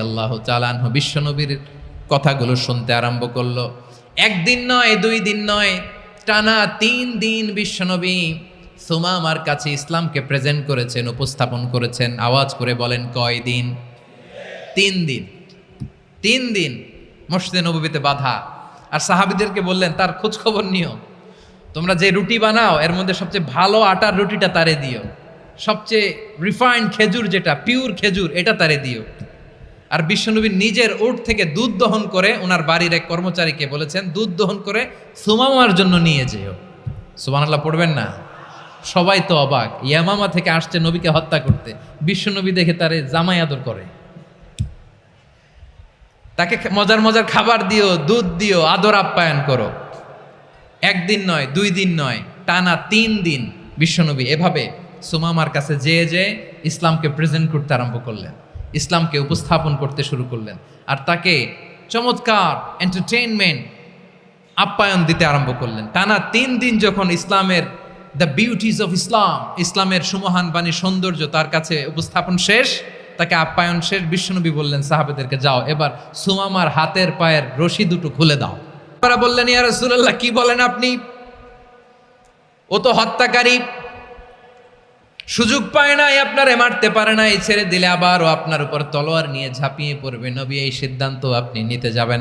আল্লাহু তাআলা আনহু বিশ্বনবীর কথাগুলো শুনতে আরম্ভ করলো। একদিন নয়, 2 দিন নয়, টানা 3 দিন বিশ্বনবী সুমামার কাছে ইসলামকে প্রেজেন্ট করেছেন, উপস্থাপন করেছেন। আওয়াজ করে বলেন, কয় দিন? 3 দিন। 3 দিন মসজিদে নববীতে বাধা। আর সাহাবীদেরকে বললেন, তার খোঁজ খবর নিও। তোমরা যে রুটি বানাও এর মধ্যে সবচেয়ে ভালো আটার রুটিটা তারে দিও, সবচেয়ে রিফাইন্ড খেজুর, যেটা পিওর খেজুর, এটা তারে দিও। আর বিশ্বনবী নিজের উট থেকে দুধ দহন করে ওনার বাড়ির এক কর্মচারীকে বলেছেন, দুধ দহন করে সুমামার জন্য নিয়ে যেও। সুবহানাল্লাহ পড়বেন না? সবাই তো অবাক, ইয়ামামা থেকে আসছে নবীকে হত্যা করতে, বিশ্বনবী দেখে তারে জামাই আদর করে, তাকে মজার মজার খাবার দিও, দুধ দিও, আদর আপ্যায়ন করো। একদিন নয়, 2 দিন নয়, টানা 3 দিন বিশ্বনবী এভাবে সুমামার কাছে যেয়ে ইসলামকে প্রেজেন্ট করতে আরম্ভ করলেন, ইসলামকে উপস্থাপন করতে শুরু করলেন। আর তাকে চমৎকার এন্টারটেইনমেন্ট, আপ্যায়ন দিতে আরম্ভ করলেন। টানা 3 দিন যখন ইসলামের দ্য বিউটিজ অফ ইসলাম, ইসলামের সুমহান বাণী, সৌন্দর্য তার কাছে উপস্থাপন শেষ, তাকে আপ্যায়ন শেষ, বিশ্বনবী বললেন সাহাবেদেরকে, যাও এবার সুমামার হাতের পায়ের রশি দুটো খুলে দাও। তারা বললেন, ইয়া রাসূলুল্লাহ, কি বলেন আপনি? ও তো হত্যাকারী, সুযোগ পায় নাই, আপনারে মারতে পারে নাই, ছেড়ে দিলে আবার ও আপনার উপর তলোয়ার নিয়ে ঝাঁপিয়ে পড়বে। নবী, এই সিদ্ধান্ত আপনি নিতে যাবেন